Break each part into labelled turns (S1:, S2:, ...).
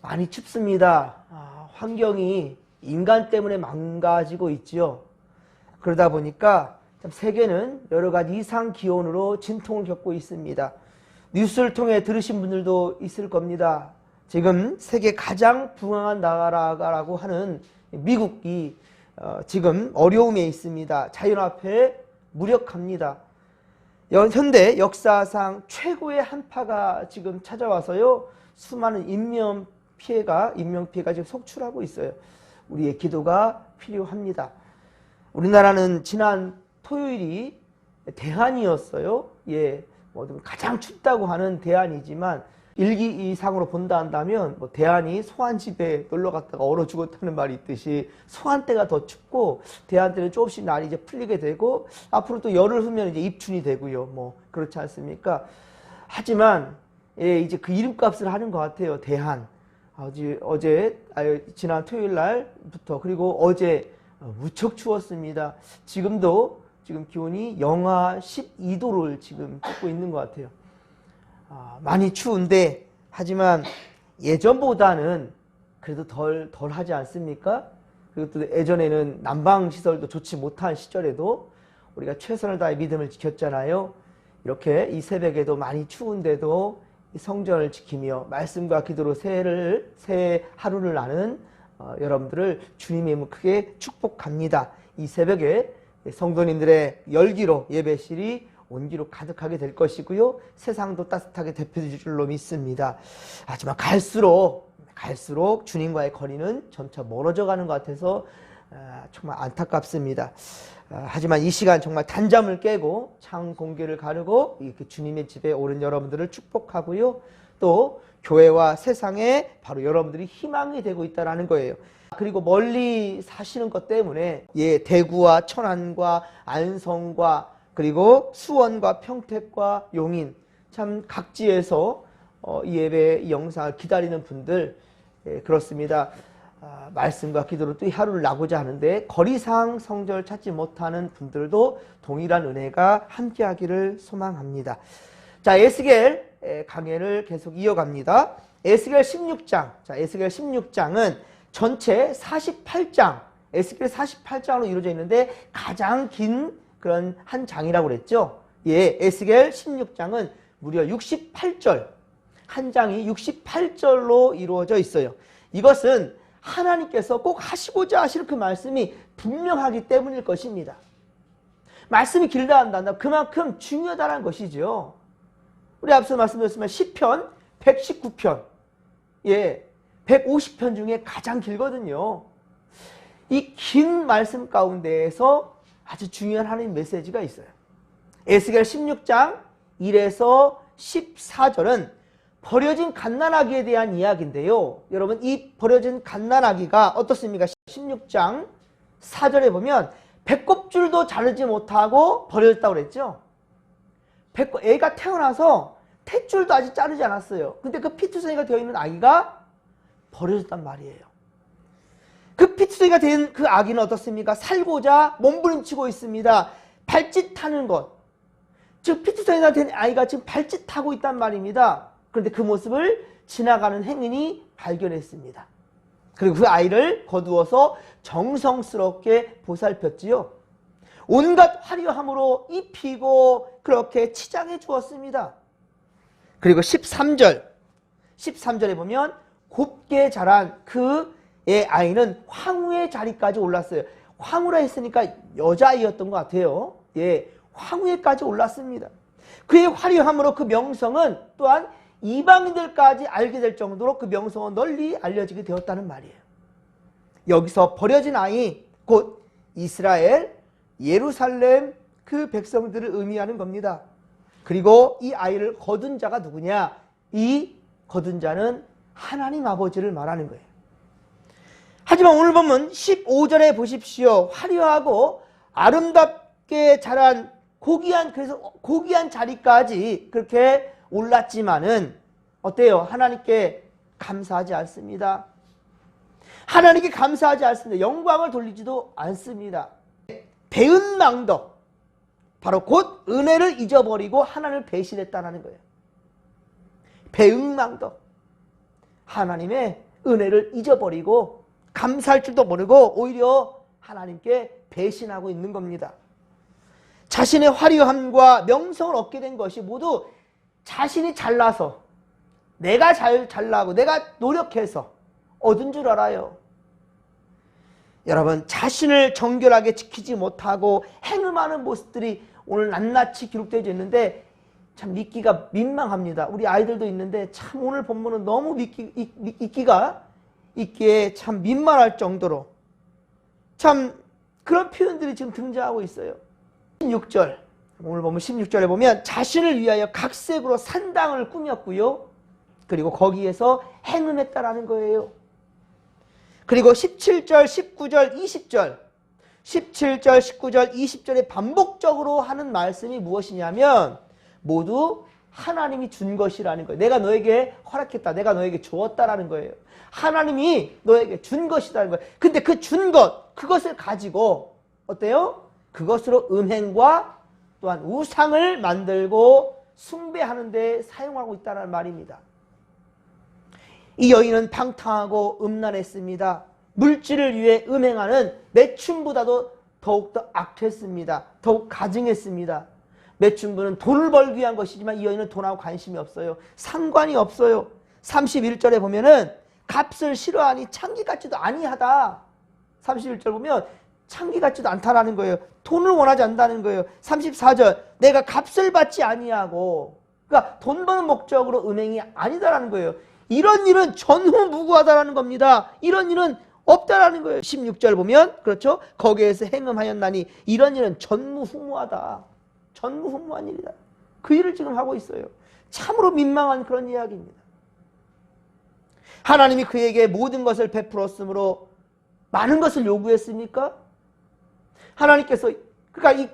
S1: 많이 춥습니다. 환경이 인간 때문에 망가지고 있지요. 그러다 보니까 참 세계는 여러 가지 이상 기온으로 진통을 겪고 있습니다. 뉴스를 통해 들으신 분들도 있을 겁니다. 지금 세계 가장 부강한 나라라고 하는 미국이 지금 어려움에 있습니다. 자연 앞에 무력합니다. 현대 역사상 최고의 한파가 지금 찾아와서요, 수많은 인명피해가 지금 속출하고 있어요. 우리의 기도가 필요합니다. 우리나라는 지난 토요일이 대한이었어요. 가장 춥다고 하는 대한이지만 일기 이상으로 본다 한다면 대한이 소환집에 놀러 갔다가 얼어 죽었다는 말이 있듯이 소환 때가 더 춥고 대한 때는 조금씩 날이 이제 풀리게 되고 앞으로 또 열흘 후면 이제 입춘이 되고요. 그렇지 않습니까? 하지만 이제 그 이름값을 하는 것 같아요. 대한. 지난 토요일 날부터 그리고 어제 무척 추웠습니다. 지금 기온이 영하 12도를 지금 찍고 있는 것 같아요. 많이 추운데 하지만 예전보다는 그래도 덜 하지 않습니까? 그리고 또 예전에는 난방시설도 좋지 못한 시절에도 우리가 최선을 다해 믿음을 지켰잖아요. 이렇게 이 새벽에도 많이 추운데도 성전을 지키며 말씀과 기도로 새 하루를 나는 여러분들을 주님의 이름으로 크게 축복합니다. 이 새벽에 성도님들의 열기로 예배실이 온기로 가득하게 될 것이고요. 세상도 따뜻하게 대표줄 줄로 믿습니다. 하지만 갈수록 주님과의 거리는 점차 멀어져 가는 것 같아서 정말 안타깝습니다. 하지만 이 시간 정말 단잠을 깨고 창 공개를 가르고 이렇게 주님의 집에 오른 여러분들을 축복하고요. 또 교회와 세상에 바로 여러분들이 희망이 되고 있다는 거예요. 그리고 멀리 사시는 것 때문에 대구와 천안과 안성과 그리고 수원과 평택과 용인 참 각지에서 이 예배 이 영상을 기다리는 분들 그렇습니다. 말씀과 기도로 또 이 하루를 나고자 하는데 거리상 성전을 찾지 못하는 분들도 동일한 은혜가 함께하기를 소망합니다. 자, 에스겔 강해를 계속 이어갑니다. 에스겔 16장. 자, 에스겔 16장은 전체 48장, 에스겔 48장으로 이루어져 있는데 가장 긴 그런 한 장이라고 그랬죠. 에스겔 16장은 무려 68절, 한 장이 68절로 이루어져 있어요. 이것은 하나님께서 꼭 하시고자 하시는 그 말씀이 분명하기 때문일 것입니다. 말씀이 길다 한다. 그만큼 중요하다는 것이죠. 우리 앞서 말씀드렸지만 시편 119편, 150편 중에 가장 길거든요. 이 긴 말씀 가운데에서 아주 중요한 하나님 메시지가 있어요. 에스겔 16장 1에서 14절은 버려진 갓난아기에 대한 이야기인데요. 여러분, 이 버려진 갓난아기가 어떻습니까? 16장 4절에 보면 배꼽줄도 자르지 못하고 버려졌다고 그랬죠. 애가 태어나서 탯줄도 아직 자르지 않았어요. 근데 그 피투성이가 되어 있는 아기가 버려졌단 말이에요. 그 피투성이가 된 그 아기는 어떻습니까? 살고자 몸부림치고 있습니다. 발짓하는 것. 즉 피투성이가 된 아이가 지금 발짓하고 있단 말입니다. 그런데 그 모습을 지나가는 행인이 발견했습니다. 그리고 그 아이를 거두어서 정성스럽게 보살폈지요. 온갖 화려함으로 입히고 그렇게 치장해 주었습니다. 그리고 13절에 보면 곱게 자란 그의 아이는 황후의 자리까지 올랐어요. 황후라 했으니까 여자아이였던 것 같아요. 황후에까지 올랐습니다. 그의 화려함으로 그 명성은 또한 이방인들까지 알게 될 정도로 그 명성은 널리 알려지게 되었다는 말이에요. 여기서 버려진 아이, 곧 이스라엘, 예루살렘 그 백성들을 의미하는 겁니다. 그리고 이 아이를 거둔 자가 누구냐? 이 거둔 자는 하나님 아버지를 말하는 거예요. 하지만 오늘 보면 15절에 보십시오. 화려하고 아름답게 자란 고귀한 자리까지 그렇게 올랐지만은 어때요? 하나님께 감사하지 않습니다. 하나님께 감사하지 않습니다. 영광을 돌리지도 않습니다. 배은망덕, 바로 곧 은혜를 잊어버리고 하나님을 배신했다는 거예요. 배은망덕, 하나님의 은혜를 잊어버리고 감사할 줄도 모르고 오히려 하나님께 배신하고 있는 겁니다. 자신의 화려함과 명성을 얻게 된 것이 모두 자신이 잘나서 내가 잘나고 내가 노력해서 얻은 줄 알아요. 여러분, 자신을 정결하게 지키지 못하고 행음하는 모습들이 오늘 낱낱이 기록되어 있는데 참 믿기가 민망합니다. 우리 아이들도 있는데 참 오늘 본문은 너무 읽기에 참 민망할 정도로 참 그런 표현들이 지금 등장하고 있어요. 16절, 오늘 보면 16절에 보면 자신을 위하여 각색으로 산당을 꾸몄고요. 그리고 거기에서 행음했다라는 거예요. 그리고 17절, 19절, 20절, 17절, 19절, 20절에 반복적으로 하는 말씀이 무엇이냐면 모두 하나님이 준 것이라는 거예요. 내가 너에게 허락했다. 내가 너에게 주었다라는 거예요. 하나님이 너에게 준 것이라는 거예요. 근데 그 준 것, 그것을 가지고 어때요? 그것으로 음행과 또한 우상을 만들고 숭배하는 데 사용하고 있다는 말입니다. 이 여인은 방탕하고 음란했습니다. 물질을 위해 음행하는 매춘보다도 더욱더 악했습니다. 더욱 가증했습니다. 매춘부는 돈을 벌기 위한 것이지만 이 여인은 돈하고 관심이 없어요. 상관이 없어요. 31절에 보면은 값을 싫어하니 창기 같지도 아니하다. 31절 보면 창기 같지도 않다라는 거예요. 돈을 원하지 않는다는 거예요. 34절 내가 값을 받지 아니하고, 그러니까 돈 버는 목적으로 음행이 아니다라는 거예요. 이런 일은 전후무구하다라는 겁니다. 이런 일은 없다라는 거예요. 16절 보면 그렇죠. 거기에서 행음하였나니 이런 일은 전무후무하다. 전무후무한 일이다. 그 일을 지금 하고 있어요. 참으로 민망한 그런 이야기입니다. 하나님이 그에게 모든 것을 베풀었으므로 많은 것을 요구했습니까? 하나님께서 그러니까 이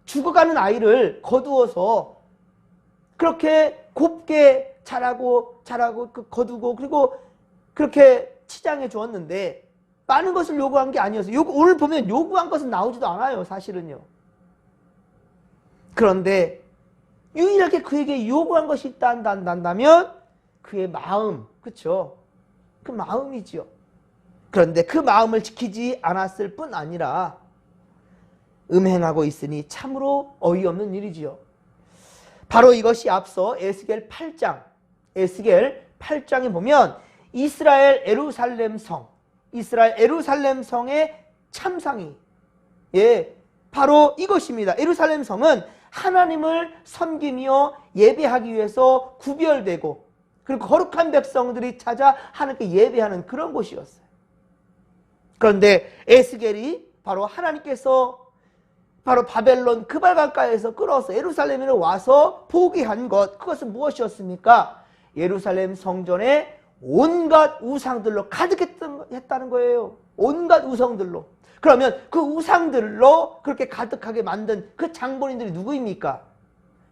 S1: 죽어가는 아이를 거두어서 그렇게 곱게 자라고 거두고 그리고 그렇게 치장해 주었는데 많은 것을 요구한 게 아니었어요. 오늘 보면 요구한 것은 나오지도 않아요. 사실은요. 그런데 유일하게 그에게 요구한 것이 있다면 그의 마음, 그렇죠? 그 마음이지요. 그런데 그 마음을 지키지 않았을 뿐 아니라 음행하고 있으니 참으로 어이없는 일이지요. 바로 이것이 앞서 에스겔 8장에 보면 이스라엘 예루살렘 성의 참상이 바로 이것입니다. 예루살렘 성은 하나님을 섬기며 예배하기 위해서 구별되고 그리고 거룩한 백성들이 찾아 하나님께 예배하는 그런 곳이었어요. 그런데 에스겔이 바로 하나님께서 바로 바벨론 그발강가에서 끌어서 예루살렘에 와서 포기한 것, 그것은 무엇이었습니까? 예루살렘 성전에 온갖 우상들로 가득했다는 거예요. 온갖 우상들로. 그러면 그 우상들로 그렇게 가득하게 만든 그 장본인들이 누구입니까?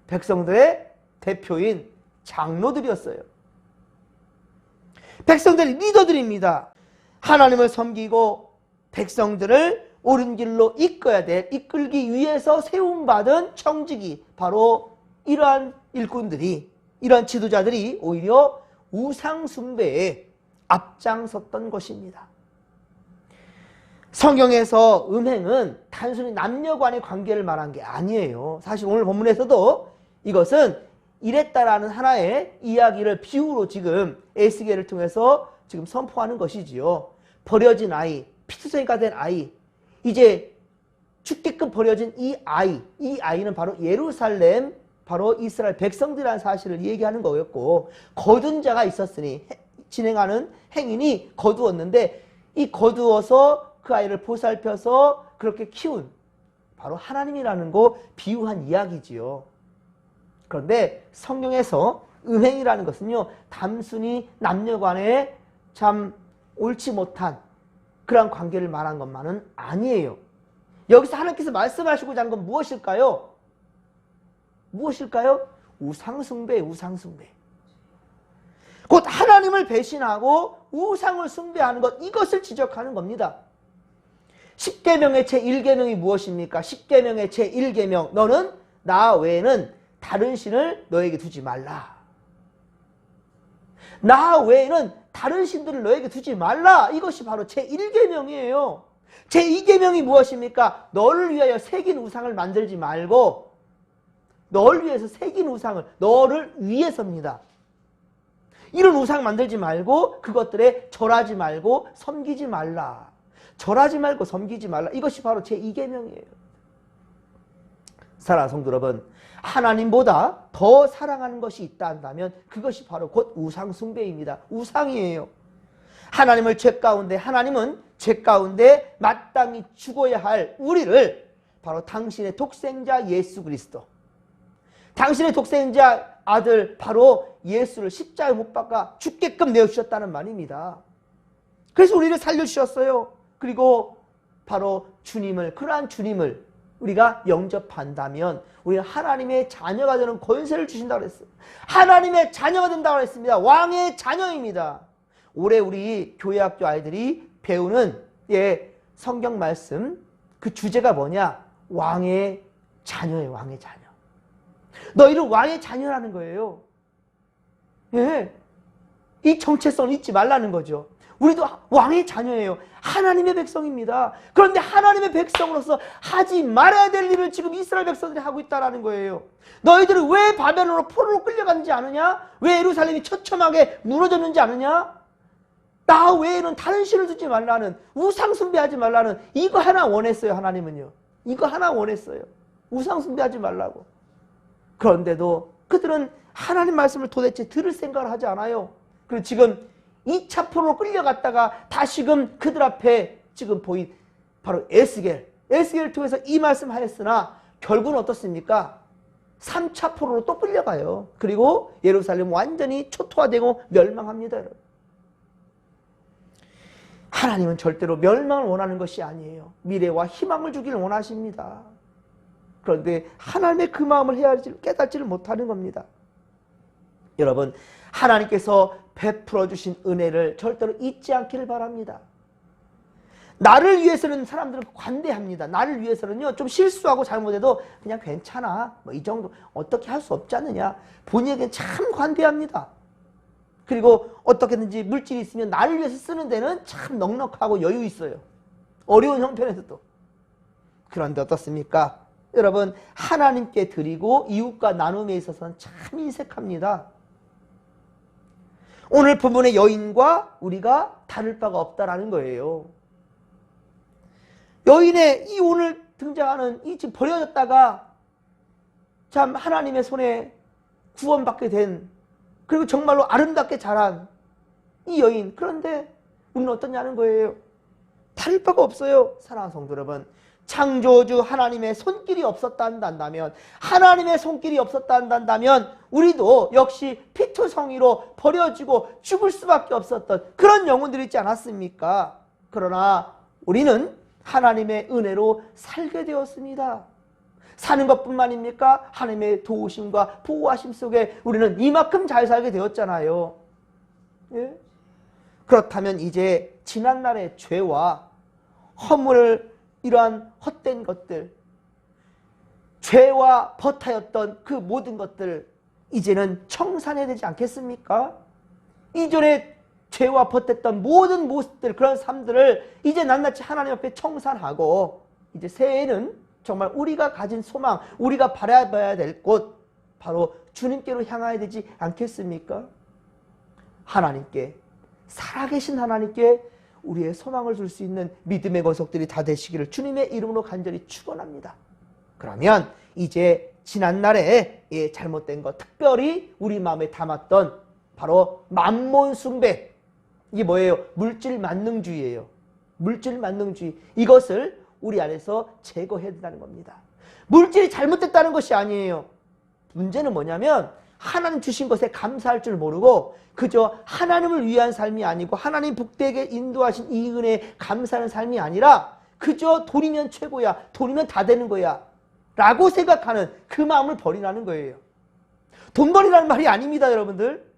S1: 백성들의 대표인 장로들이었어요. 백성들의 리더들입니다. 하나님을 섬기고 백성들을 옳은 길로 이끌기 위해서 세움받은 청직이 바로 이러한 일꾼들이, 이러한 지도자들이 오히려 우상 숭배에 앞장섰던 것입니다. 성경에서 음행은 단순히 남녀 간의 관계를 말한 게 아니에요. 사실 오늘 본문에서도 이것은 이랬다라는 하나의 이야기를 비유로 지금 에스겔을 통해서 지금 선포하는 것이지요. 버려진 아이, 피투성이가 된 아이, 이제 죽게끔 버려진 이 아이는 바로 예루살렘, 바로 이스라엘 백성들이라는 사실을 얘기하는 거였고, 거둔 자가 있었으니 진행하는 행인이 거두었는데 이 거두어서 그 아이를 보살펴서 그렇게 키운 바로 하나님이라는 거 비유한 이야기지요. 그런데 성경에서 음행이라는 것은요, 단순히 남녀 간에 참 옳지 못한 그런 관계를 말한 것만은 아니에요. 여기서 하나님께서 말씀하시고자 하는 건 무엇일까요? 무엇일까요? 우상숭배. 곧 하나님을 배신하고 우상을 숭배하는 것, 이것을 지적하는 겁니다. 10계명의 제1계명이 무엇입니까? 10계명의 제1계명, 너는 나 외에는 다른 신을 너에게 두지 말라. 나 외에는 다른 신들을 너에게 두지 말라. 이것이 바로 제1계명이에요. 제2계명이 무엇입니까? 너를 위하여 새긴 우상을 만들지 말고, 너를 위해서 새긴 우상을, 너를 위해서입니다. 이런 우상 만들지 말고 그것들에 절하지 말고 섬기지 말라. 절하지 말고 섬기지 말라. 이것이 바로 제2계명이에요. 사랑하는 성도 여러분, 하나님보다 더 사랑하는 것이 있다 한다면 그것이 바로 곧 우상 숭배입니다. 우상이에요. 하나님은 죄 가운데 마땅히 죽어야 할 우리를 바로 당신의 독생자 예수 그리스도, 당신의 독생자 아들 바로 예수를 십자가에 못 박아 죽게끔 내어주셨다는 말입니다. 그래서 우리를 살려주셨어요. 그리고 바로 그러한 주님을 우리가 영접한다면 우리는 하나님의 자녀가 되는 권세를 주신다고 그랬어요. 하나님의 자녀가 된다고 그랬습니다. 왕의 자녀입니다. 올해 우리 교회학교 아이들이 배우는 성경 말씀, 그 주제가 뭐냐? 왕의 자녀예요. 왕의 자녀. 너희는 왕의 자녀라는 거예요. 이 정체성을 잊지 말라는 거죠. 우리도 왕의 자녀예요. 하나님의 백성입니다. 그런데 하나님의 백성으로서 하지 말아야 될 일을 지금 이스라엘 백성들이 하고 있다는 거예요. 너희들은 왜 바벨론으로 포로로 끌려갔는지 아느냐? 왜 예루살렘이 처참하게 무너졌는지 아느냐? 나 외에는 다른 신을 두지 말라는, 우상 숭배하지 말라는, 이거 하나 원했어요. 하나님은요. 이거 하나 원했어요. 우상 숭배하지 말라고. 그런데도 그들은 하나님 말씀을 도대체 들을 생각을 하지 않아요. 그리고 지금 2차 포로로 끌려갔다가 다시금 그들 앞에 지금 보인 바로 에스겔을 통해서 이 말씀 하였으나 결국은 어떻습니까? 3차 포로로 또 끌려가요. 그리고 예루살렘 완전히 초토화되고 멸망합니다. 여러분. 하나님은 절대로 멸망을 원하는 것이 아니에요. 미래와 희망을 주기를 원하십니다. 그런데 하나님의 그 마음을 깨닫지를 못하는 겁니다. 여러분, 하나님께서 베풀어 주신 은혜를 절대로 잊지 않기를 바랍니다. 나를 위해서는 사람들은 관대합니다. 나를 위해서는요, 좀 실수하고 잘못해도 그냥 괜찮아, 뭐 이 정도 어떻게 할 수 없지 않느냐, 본인에게는 참 관대합니다. 그리고 어떻게든지 물질이 있으면 나를 위해서 쓰는 데는 참 넉넉하고 여유 있어요. 어려운 형편에서도. 그런데 어떻습니까? 여러분, 하나님께 드리고 이웃과 나눔에 있어서는 참 인색합니다. 오늘 본문의 여인과 우리가 다를 바가 없다라는 거예요. 여인의 이 오늘 등장하는 이 지금 버려졌다가 참 하나님의 손에 구원받게 된, 그리고 정말로 아름답게 자란 이 여인. 그런데 우리는 어떠냐는 거예요. 다를 바가 없어요. 사랑하는 성도 여러분, 창조주 하나님의 손길이 없었다 한다면, 하나님의 손길이 없었다 한다면 우리도 역시 피투성이로 버려지고 죽을 수밖에 없었던 그런 영혼들이 있지 않았습니까? 그러나 우리는 하나님의 은혜로 살게 되었습니다. 사는 것뿐만입니까? 하나님의 도우심과 보호하심 속에 우리는 이만큼 잘 살게 되었잖아요. 예? 그렇다면 이제 지난날의 죄와 허물을, 이러한 헛된 것들, 죄와 버타였던 그 모든 것들 이제는 청산해야 되지 않겠습니까? 이전에 죄와 버텼던 모든 모습들, 그런 삶들을 이제 낱낱이 하나님 앞에 청산하고 이제 새해에는 정말 우리가 가진 소망, 우리가 바라봐야 될 곳, 바로 주님께로 향해야 되지 않겠습니까? 하나님께, 살아계신 하나님께 우리의 소망을 줄 수 있는 믿음의 권속들이 다 되시기를 주님의 이름으로 간절히 축원합니다. 그러면 이제 지난날에 잘못된 것, 특별히 우리 마음에 담았던 바로 만몬 숭배, 이게 뭐예요? 물질 만능주의예요. 물질 만능주의. 이것을 우리 안에서 제거해야 된다는 겁니다. 물질이 잘못됐다는 것이 아니에요. 문제는 뭐냐면 하나님 주신 것에 감사할 줄 모르고 그저 하나님을 위한 삶이 아니고 하나님 복되게 인도하신 이 은혜에 감사하는 삶이 아니라 그저 돈이면 최고야, 돈이면 다 되는 거야 라고 생각하는 그 마음을 버리라는 거예요. 돈벌이라는 말이 아닙니다, 여러분들.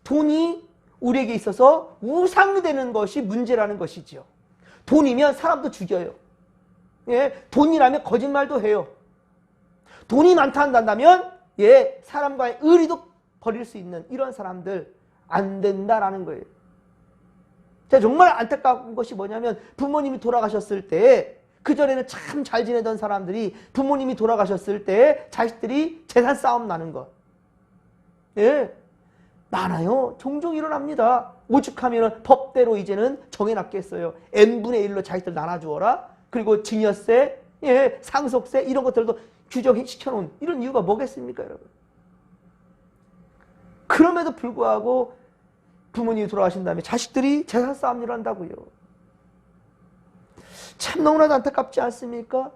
S1: 돈이 우리에게 있어서 우상이 되는 것이 문제라는 것이죠. 돈이면 사람도 죽여요. 예, 돈이라면 거짓말도 해요. 돈이 많다 한다면 사람과의 의리도 버릴 수 있는 이런 사람들 안 된다라는 거예요. 제가 정말 안타까운 것이 뭐냐면 부모님이 돌아가셨을 때 그전에는 참 잘 지내던 사람들이 부모님이 돌아가셨을 때 자식들이 재산 싸움 나는 것. 예, 많아요. 종종 일어납니다. 오죽하면 법대로 이제는 정해놨겠어요. n분의 1로 자식들 나눠주어라. 그리고 증여세, 예, 상속세 이런 것들도 규정시켜놓은 이런 이유가 뭐겠습니까, 여러분? 그럼에도 불구하고 부모님이 돌아가신 다음에 자식들이 재산 싸움 일어난다고요. 참 너무나도 안타깝지 않습니까?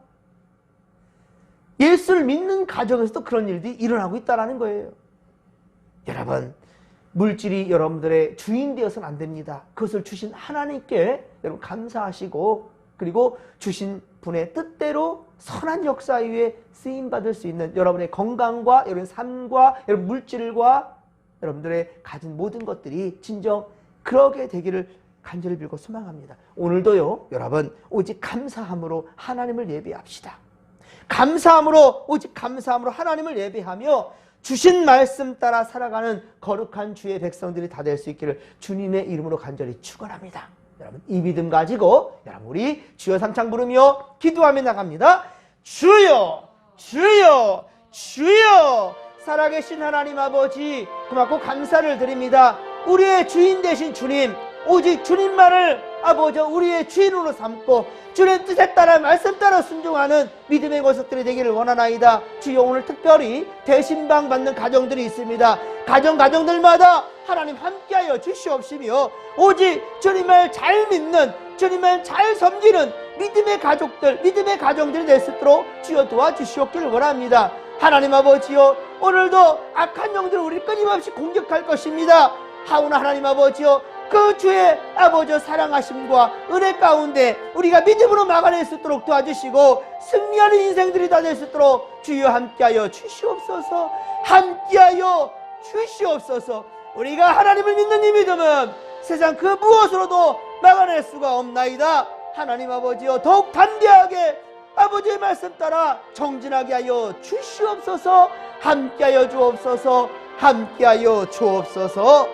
S1: 예수를 믿는 가정에서도 그런 일들이 일어나고 있다는 거예요. 여러분, 물질이 여러분들의 주인 되어서는 안 됩니다. 그것을 주신 하나님께 여러분 감사하시고, 그리고 주신 분의 뜻대로 선한 역사 위에 쓰임받을 수 있는 여러분의 건강과 여러분의 삶과 여러분 물질과 여러분들의 가진 모든 것들이 진정 그러게 되기를 간절히 빌고 소망합니다. 오늘도요, 여러분 오직 감사함으로 하나님을 예배합시다. 감사함으로, 오직 감사함으로 하나님을 예배하며 주신 말씀 따라 살아가는 거룩한 주의 백성들이 다 될 수 있기를 주님의 이름으로 간절히 축원합니다. 여러분 이 믿음 가지고 여러분 우리 주여 삼창 부르며 기도하며 나갑니다. 주여, 주여, 주여. 살아계신 하나님 아버지, 고맙고 감사를 드립니다. 우리의 주인 되신 주님, 오직 주님만을 아버지 우리의 주인으로 삼고 주님의 뜻에 따라 말씀 따라 순종하는 믿음의 것들이 되기를 원하나이다. 주여, 오늘 특별히 대신방 받는 가정들이 있습니다. 가정들마다 하나님 함께하여 주시옵시며 오직 주님을 잘 믿는, 주님을 잘 섬기는 믿음의 가족들, 믿음의 가정들이 될 수 있도록 주여 도와주시옵기를 원합니다. 하나님 아버지여, 오늘도 악한 영들을 우리를 끊임없이 공격할 것입니다. 하오나 하나님 아버지여, 그 주의 아버지 사랑하심과 은혜 가운데 우리가 믿음으로 막아낼 수 있도록 도와주시고 승리하는 인생들이 다 될 수 있도록 주여 함께하여 주시옵소서. 함께하여 주시옵소서. 우리가 하나님을 믿는 이 믿음은 세상 그 무엇으로도 막아낼 수가 없나이다. 하나님 아버지여, 더욱 담대하게 아버지의 말씀 따라 정진하게 하여 주시옵소서. 함께하여 주옵소서. 함께하여 주옵소서.